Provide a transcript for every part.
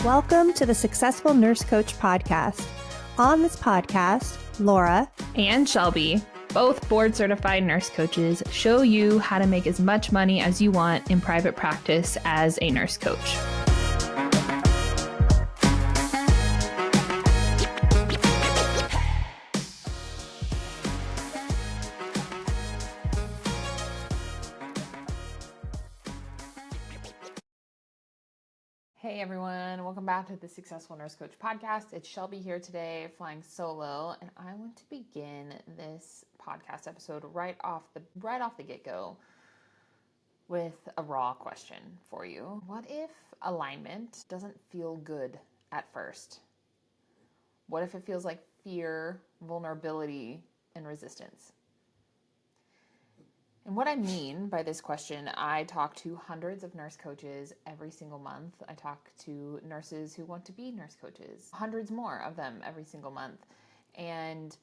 Welcome to the Successful Nurse Coach podcast. On this podcast, Laura and Shelby, both board-certified nurse coaches, show you how to make as much money as you want in private practice as a nurse coach. Hey everyone, welcome back to the Successful Nurse Coach podcast. It's Shelby here today, flying solo, and I want to begin this podcast episode right off the get-go with a raw question for you. What if alignment doesn't feel good at first? What if it feels like fear, vulnerability, and resistance? And what I mean by this question, I talk to hundreds of nurse coaches every single month. I talk to nurses who want to be nurse coaches, hundreds more of them every single month. And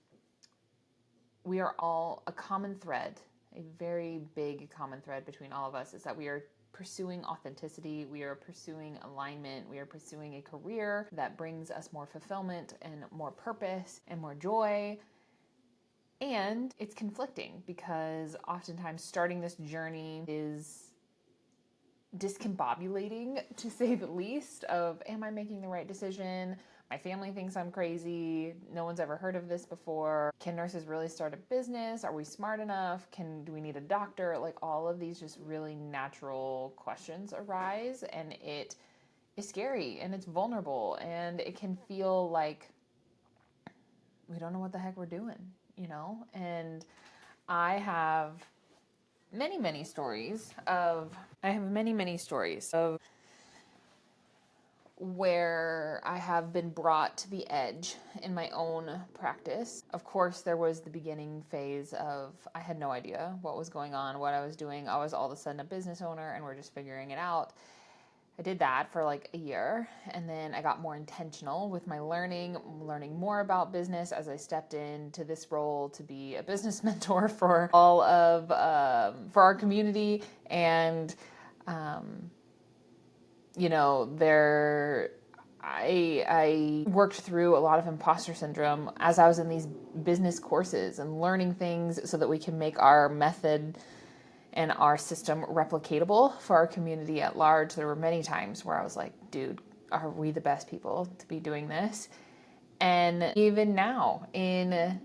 we are all a common thread, a very big common thread between all of us is that we are pursuing authenticity, we are pursuing alignment, we are pursuing a career that brings us more fulfillment and more purpose and more joy. And it's conflicting because oftentimes starting this journey is discombobulating, to say the least, of am I making the right decision? My family thinks I'm crazy. No one's ever heard of this before. Can nurses really start a business? Are we smart enough? Do we need a doctor? Like all of these just really natural questions arise, and it is scary and it's vulnerable and it can feel like we don't know what the heck we're doing. And I have many stories of where I have been brought to the edge in my own practice. Of course, there was the beginning phase of I had no idea what was going on, what I was doing. I was all of a sudden a business owner and we're just figuring it out. I did that for like a year, and then I got more intentional with my learning more about business as I stepped into this role to be a business mentor for all of for our community. And I worked through a lot of imposter syndrome as I was in these business courses and learning things so that we can make our method and our system replicatable for our community at large. There were many times where I was like, dude, are we the best people to be doing this? And even now in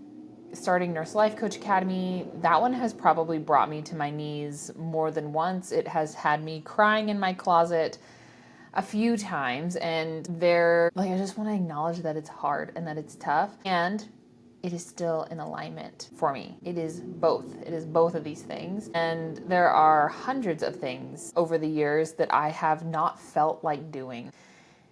starting Nurse Life Coach Academy, that one has probably brought me to my knees more than once. It has had me crying in my closet a few times, and I just want to acknowledge that it's hard and that it's tough, and it is still in alignment for me. It is both. It is both of these things. And there are hundreds of things over the years that I have not felt like doing.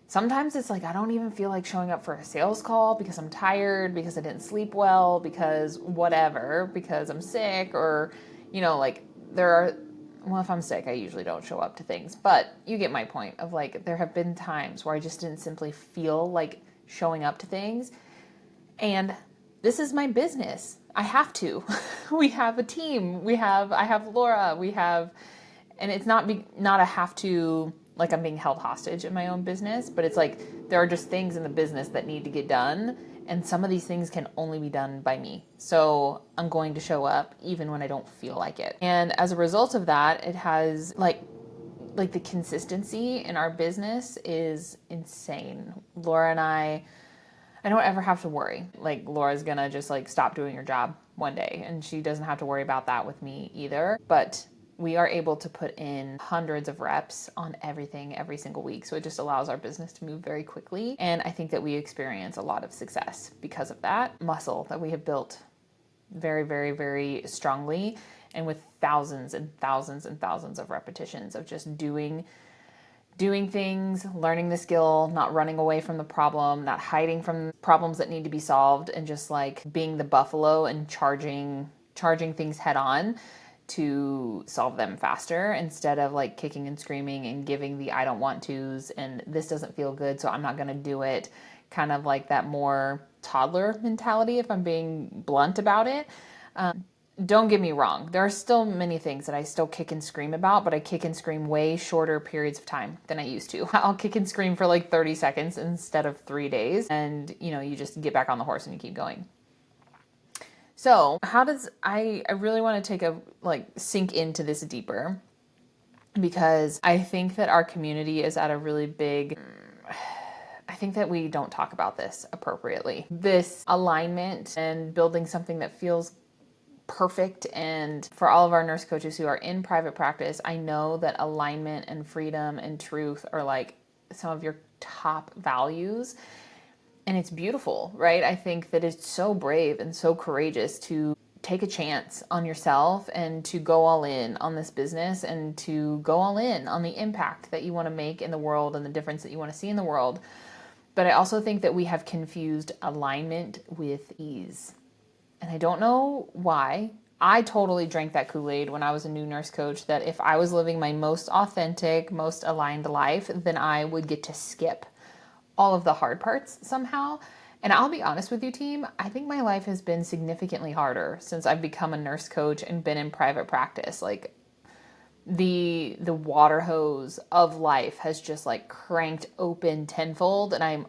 Sometimes it's like I don't even feel like showing up for a sales call because I'm tired, because I didn't sleep well, because whatever, because I'm sick, or, if I'm sick, I usually don't show up to things. But you get my point of like, there have been times where I just didn't simply feel like showing up to things. And this is my business. I have to. We have a team. I have Laura. And it's not a have to, like I'm being held hostage in my own business, but it's like there are just things in the business that need to get done. And some of these things can only be done by me. So I'm going to show up even when I don't feel like it. And as a result of that, it has like the consistency in our business is insane. Laura and I don't ever have to worry. Like Laura's gonna just like stop doing her job one day, and she doesn't have to worry about that with me either. But we are able to put in hundreds of reps on everything every single week. So it just allows our business to move very quickly. And I think that we experience a lot of success because of that muscle that we have built very, very, very strongly, and with thousands and thousands and thousands of repetitions of just doing things, learning the skill, not running away from the problem, not hiding from problems that need to be solved, and just like being the buffalo and charging things head on to solve them faster instead of like kicking and screaming and giving the I don't want tos and this doesn't feel good, so I'm not going to do it. Kind of like that more toddler mentality, if I'm being blunt about it. don't get me wrong. There are still many things that I still kick and scream about, but I kick and scream way shorter periods of time than I used to. I'll kick and scream for like 30 seconds instead of 3 days. And, you just get back on the horse and you keep going. So I really want to take sink into this deeper, because I think that our community is at a really big, I think that we don't talk about this appropriately. This alignment and building something that feels perfect. And for all of our nurse coaches who are in private practice, I know that alignment and freedom and truth are like some of your top values. And it's beautiful, right? I think that it's so brave and so courageous to take a chance on yourself and to go all in on this business and to go all in on the impact that you want to make in the world and the difference that you want to see in the world. But I also think that we have confused alignment with ease. And I don't know why. I totally drank that Kool-Aid when I was a new nurse coach, that if I was living my most authentic, most aligned life, then I would get to skip all of the hard parts somehow. And I'll be honest with you, team, I think my life has been significantly harder since I've become a nurse coach and been in private practice. Like the water hose of life has just like cranked open tenfold, and I'm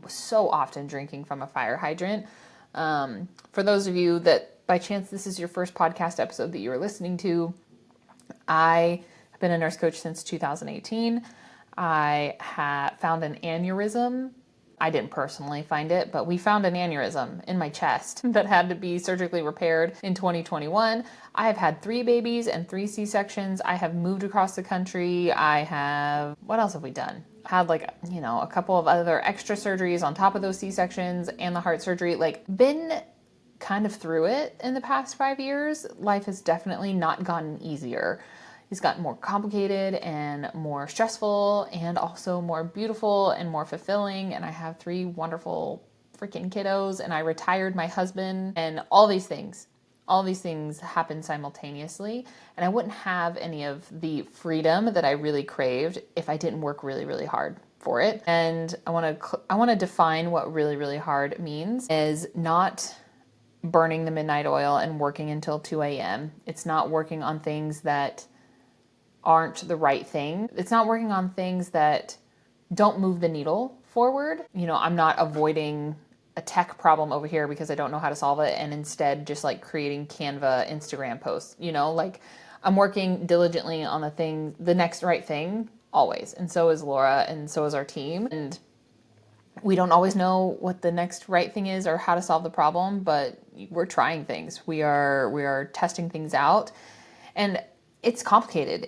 so often drinking from a fire hydrant. For those of you that by chance this is your first podcast episode that you are listening to, I have been a nurse coach since 2018. I found an aneurysm. I didn't personally find it, but we found an aneurysm in my chest that had to be surgically repaired in 2021. I have had 3 babies and 3 C-sections. I have moved across the country. What else have we done? Had a couple of other extra surgeries on top of those C-sections and the heart surgery. Been kind of through it in the past 5 years. Life has definitely not gotten easier. It's gotten more complicated and more stressful and also more beautiful and more fulfilling. And I have 3 wonderful freaking kiddos, and I retired my husband, and all these things happen simultaneously. And I wouldn't have any of the freedom that I really craved if I didn't work really, really hard for it. And I want to define what really, really hard means. Is not burning the midnight oil and working until 2 a.m. It's not working on things that aren't the right thing. It's not working on things that don't move the needle forward. I'm not avoiding a tech problem over here because I don't know how to solve it, and instead just creating Canva Instagram posts. I'm working diligently on the next right thing always. And so is Laura, and so is our team. And we don't always know what the next right thing is or how to solve the problem, but we're trying things. We are testing things out. And it's complicated.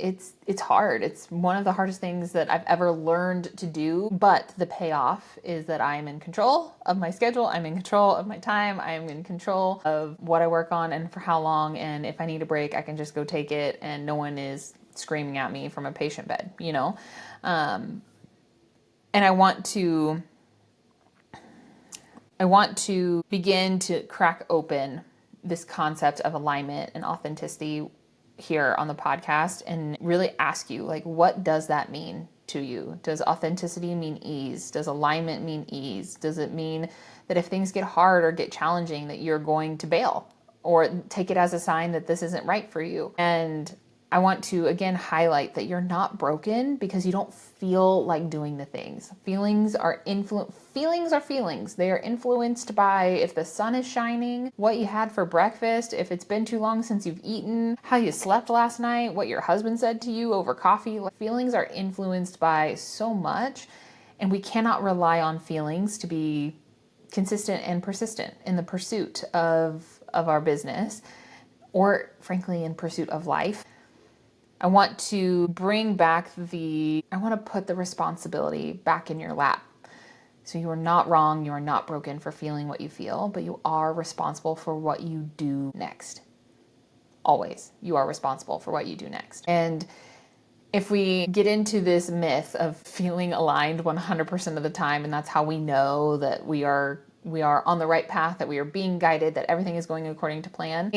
It's hard. It's one of the hardest things that I've ever learned to do, but the payoff is that I'm in control of my schedule. I'm in control of my time. I'm in control of what I work on and for how long. And if I need a break, I can just go take it, and no one is screaming at me from a patient bed, And I want to begin to crack open this concept of alignment and authenticity here on the podcast and really ask you, what does that mean to you? Does authenticity mean ease? Does alignment mean ease? Does it mean that if things get hard or get challenging that you're going to bail or take it as a sign that this isn't right for you? And I want to, again, highlight that you're not broken because you don't feel like doing the things. Feelings are feelings. They are influenced by if the sun is shining, what you had for breakfast, if it's been too long since you've eaten, how you slept last night, what your husband said to you over coffee. Feelings are influenced by so much, and we cannot rely on feelings to be consistent and persistent in the pursuit of our business, or frankly, in pursuit of life. I want to put the responsibility back in your lap. So you are not wrong, you are not broken for feeling what you feel, but you are responsible for what you do next. Always, you are responsible for what you do next. And if we get into this myth of feeling aligned 100% of the time, and that's how we know that we are on the right path, that we are being guided, that everything is going according to plan,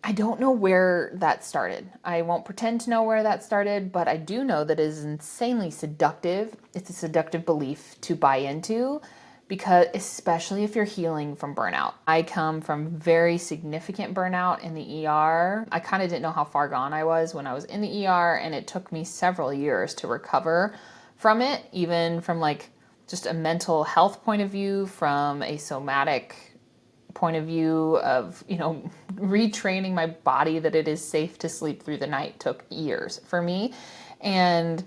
I don't know where that started. I won't pretend to know where that started, but I do know that it is insanely seductive. It's a seductive belief to buy into because especially if you're healing from burnout. I come from very significant burnout in the ER. I kind of didn't know how far gone I was when I was in the ER, and it took me several years to recover from it, even from like just a mental health point of view, from a somatic point of view of, retraining my body that it is safe to sleep through the night took years for me. And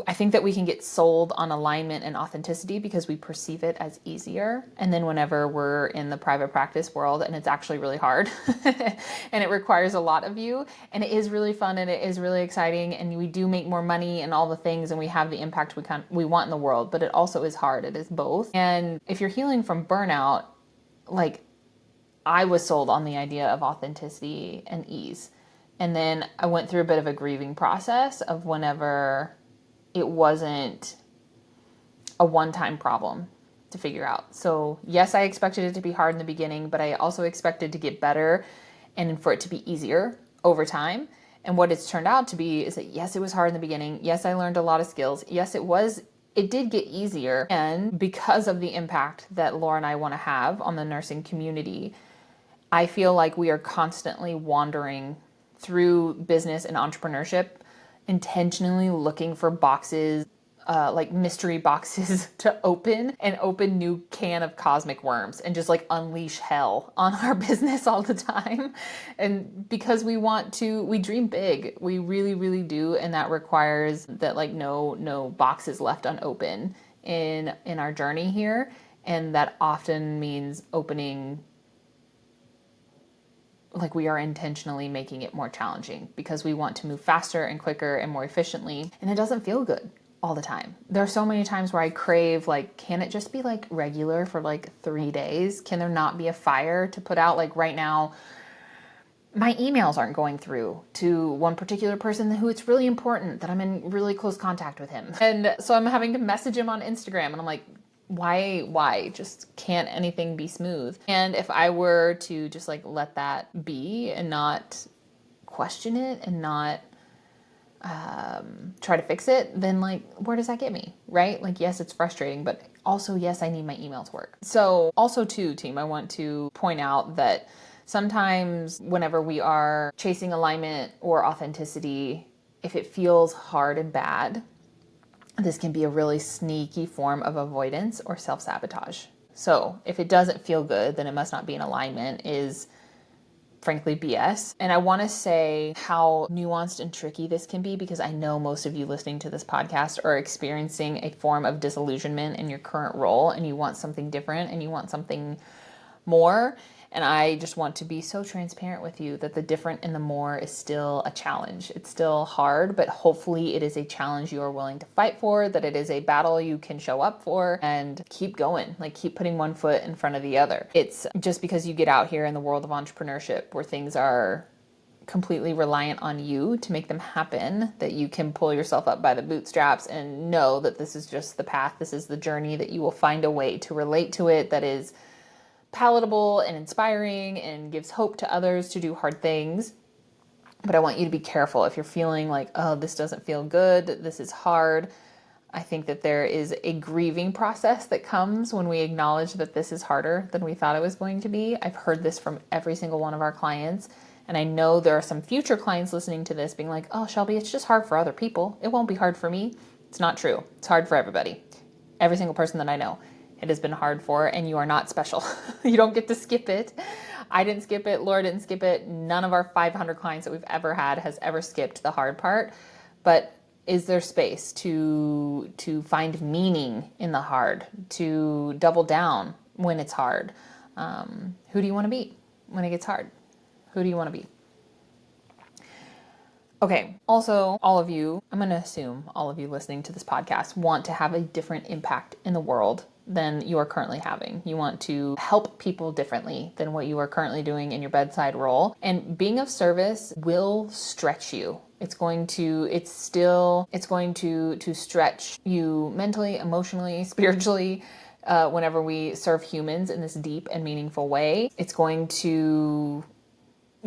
I think that we can get sold on alignment and authenticity because we perceive it as easier. And then whenever we're in the private practice world, and it's actually really hard and it requires a lot of you, and it is really fun and it is really exciting, and we do make more money and all the things, and we have the impact we want in the world, but it also is hard. It is both. And if you're healing from burnout, like I was sold on the idea of authenticity and ease. And then I went through a bit of a grieving process of whenever it wasn't a one-time problem to figure out. So yes, I expected it to be hard in the beginning, but I also expected to get better and for it to be easier over time. And what it's turned out to be is that yes, it was hard in the beginning. Yes, I learned a lot of skills. Yes, it did get easier. And because of the impact that Laura and I want to have on the nursing community, I feel like we are constantly wandering through business and entrepreneurship, intentionally looking for boxes, like mystery boxes to open and open new can of cosmic worms and just like unleash hell on our business all the time. And because we dream big, we really, really do. And that requires that like no boxes left unopened in our journey here. And that often means opening, like we are intentionally making it more challenging because we want to move faster and quicker and more efficiently. And it doesn't feel good all the time. There are so many times where I crave, like, can it just be like regular for like 3 days? Can there not be a fire to put out? Like right now, my emails aren't going through to one particular person who it's really important that I'm in really close contact with him. And so I'm having to message him on Instagram and I'm like, why just can't anything be smooth? And if I were to just like let that be and not question it and not try to fix it, then like where does that get me, right? Like yes, it's frustrating, but also yes, I need my email to work. So also too, team, I want to point out that sometimes whenever we are chasing alignment or authenticity, if it feels hard and bad, this can be a really sneaky form of avoidance or self-sabotage. So if it doesn't feel good, then it must not be in alignment is frankly BS. And I want to say how nuanced and tricky this can be because I know most of you listening to this podcast are experiencing a form of disillusionment in your current role and you want something different and you want something more. And I just want to be so transparent with you that the different and the more is still a challenge. It's still hard, but hopefully it is a challenge you are willing to fight for, that it is a battle you can show up for and keep going, like keep putting one foot in front of the other. It's just because you get out here in the world of entrepreneurship where things are completely reliant on you to make them happen, that you can pull yourself up by the bootstraps and know that this is just the path, this is the journey, that you will find a way to relate to it that is palatable and inspiring and gives hope to others to do hard things. But I want you to be careful if you're feeling like, oh, this doesn't feel good, this is hard. I think that there is a grieving process that comes when we acknowledge that this is harder than we thought it was going to be. I've heard this from every single one of our clients. And I know there are some future clients listening to this being like, oh, Shelby, it's just hard for other people. It won't be hard for me. It's not true. It's hard for everybody. Every single person that I know. It has been hard for, and you are not special. You don't get to skip it. I didn't skip it. Laura didn't skip it. None of our 500 clients that we've ever had has ever skipped the hard part. But is there space to find meaning in the hard, to double down when it's hard? Who do you want to be when it gets hard? Who do you want to be? Okay, also, all of you, I'm going to assume all of you listening to this podcast want to have a different impact in the world than you are currently having. You want to help people differently than what you are currently doing in your bedside role. And being of service will stretch you. It's going to stretch you mentally, emotionally, spiritually, whenever we serve humans in this deep and meaningful way.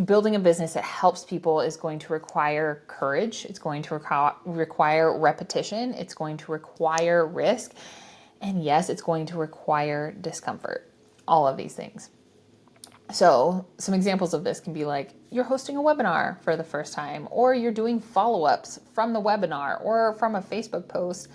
Building a business that helps people is going to require courage. It's going to require repetition. It's going to require risk. And yes, it's going to require discomfort, all of these things. So some examples of this can be like you're hosting a webinar for the first time, or you're doing follow-ups from the webinar or from a Facebook post,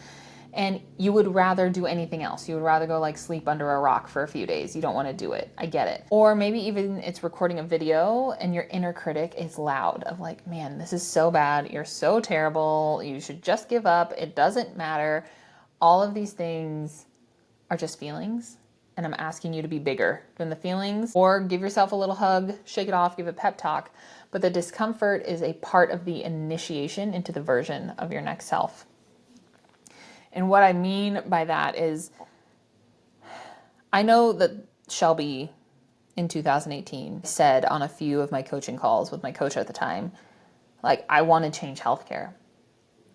and you would rather do anything else. You would rather go like sleep under a rock for a few days. You don't want to do it. I get it. Or maybe even it's recording a video and your inner critic is loud of like, man, this is so bad. You're so terrible. You should just give up. It doesn't matter. All of these things are just feelings. And I'm asking you to be bigger than the feelings, or give yourself a little hug, shake it off, give a pep talk. But the discomfort is a part of the initiation into the version of your next self. And what I mean by that is, I know that Shelby in 2018 said on a few of my coaching calls with my coach at the time, like, I want to change healthcare.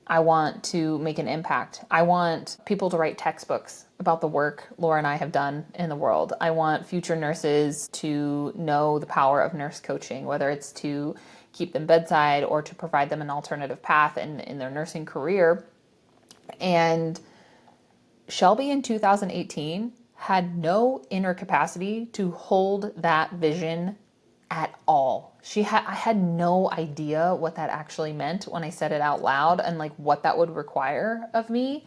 I want to make an impact. I want people to write textbooks about the work Laura and I have done in the world. I want future nurses to know the power of nurse coaching, whether it's to keep them bedside or to provide them an alternative path in their nursing career. And Shelby in 2018 had no inner capacity to hold that vision at all. I had no idea what that actually meant when I said it out loud and like what that would require of me.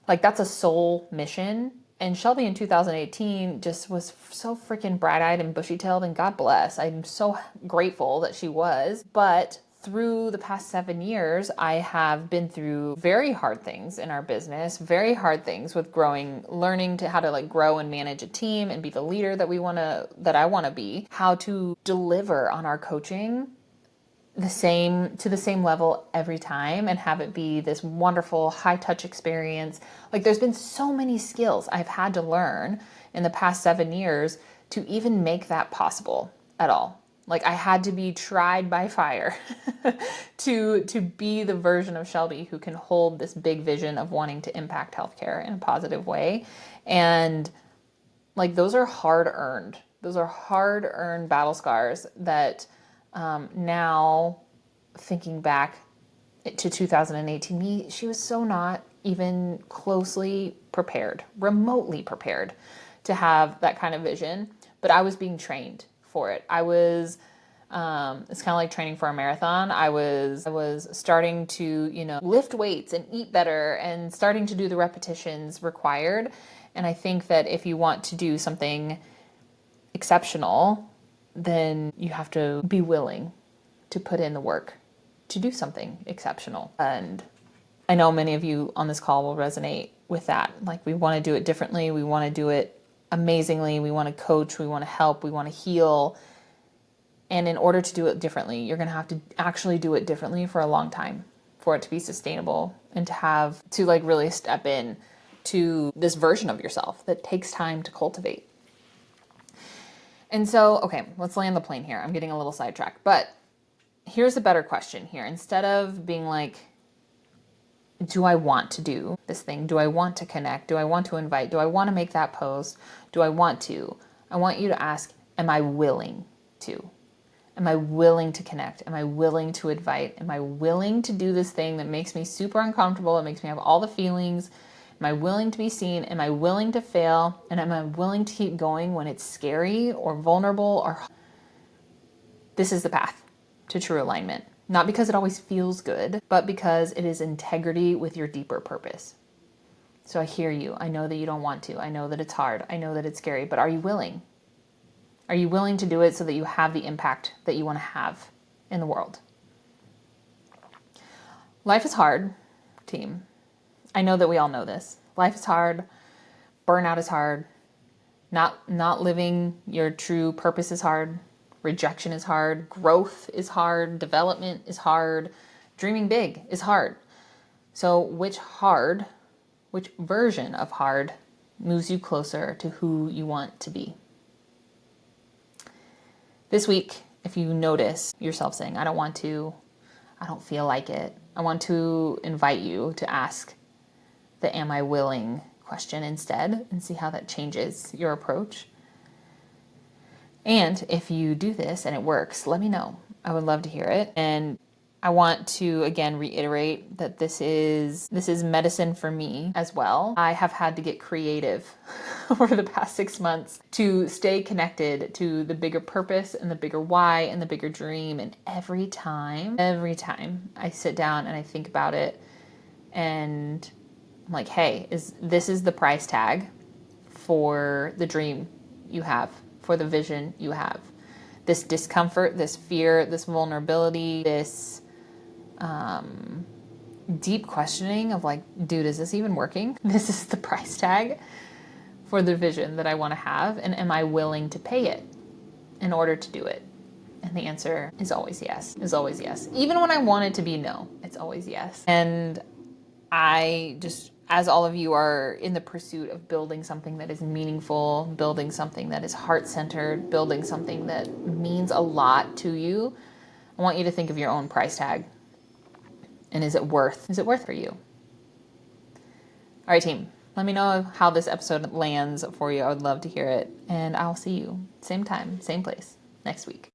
Like, that's a soul mission. And Shelby in 2018 just was so freaking bright-eyed and bushy-tailed, and God bless. I'm so grateful that she was. But through the past 7 years, I have been through very hard things in our business, very hard things with growing, learning to how to like grow and manage a team and be the leader that I want to be, how to deliver on our coaching to the same level every time and have it be this wonderful high touch experience. Like, there's been so many skills I've had to learn in the past 7 years to even make that possible at all. Like, I had to be tried by fire to be the version of Shelby who can hold this big vision of wanting to impact healthcare in a positive way. And like, those are hard earned. Those are hard earned battle scars that now, thinking back to 2018, she was so not even closely prepared, remotely prepared to have that kind of vision. But I was being trained for it. It's kind of like training for a marathon. I was starting to, lift weights and eat better and starting to do the repetitions required. And I think that if you want to do something exceptional, then you have to be willing to put in the work to do something exceptional. And I know many of you on this call will resonate with that. Like, we want to do it differently. We want to do it amazingly. We want to coach. We want to help. We want to heal. And in order to do it differently, you're going to have to actually do it differently for a long time for it to be sustainable and to like really step in to this version of yourself that takes time to cultivate. And so, okay, let's land the plane here. I'm getting a little sidetracked, but here's a better question here. Instead of being like, do I want to do this thing? Do I want to connect? Do I want to invite? Do I want to make that post? Do I want to? I want you to ask, am I willing to? Am I willing to connect? Am I willing to invite? Am I willing to do this thing that makes me super uncomfortable? It makes me have all the feelings. Am I willing to be seen? Am I willing to fail? And am I willing to keep going when it's scary or vulnerable? This is the path to true alignment. Not because it always feels good, but because it is integrity with your deeper purpose. So I hear you. I know that you don't want to. I know that it's hard. I know that it's scary, but are you willing? Are you willing to do it so that you have the impact that you want to have in the world? Life is hard, team. I know that we all know this. Life is hard. Burnout is hard. Not living your true purpose is hard. Rejection is hard. Growth is hard. Development is hard. Dreaming big is hard. So which version of hard moves you closer to who you want to be? This week, if you notice yourself saying, I don't want to, I don't feel like it, I want to invite you to ask the am I willing question instead and see how that changes your approach. And if you do this and it works, let me know. I would love to hear it. And I want to again reiterate that this is medicine for me as well. I have had to get creative over the past 6 months to stay connected to the bigger purpose and the bigger why and the bigger dream. And every time I sit down and I think about it, and I'm like, hey, this is the price tag for the dream you have, for the vision you have. This discomfort, this fear, this vulnerability, this deep questioning of like, dude, is this even working? This is the price tag for the vision that I want to have. And am I willing to pay it in order to do it? And the answer is always yes, Even when I want it to be no, it's always yes. And I just, as all of you are in the pursuit of building something that is meaningful, building something that is heart-centered, building something that means a lot to you, I want you to think of your own price tag. And is it worth for you? All right, team. Let me know how this episode lands for you. I would love to hear it. And I'll see you same time, same place next week.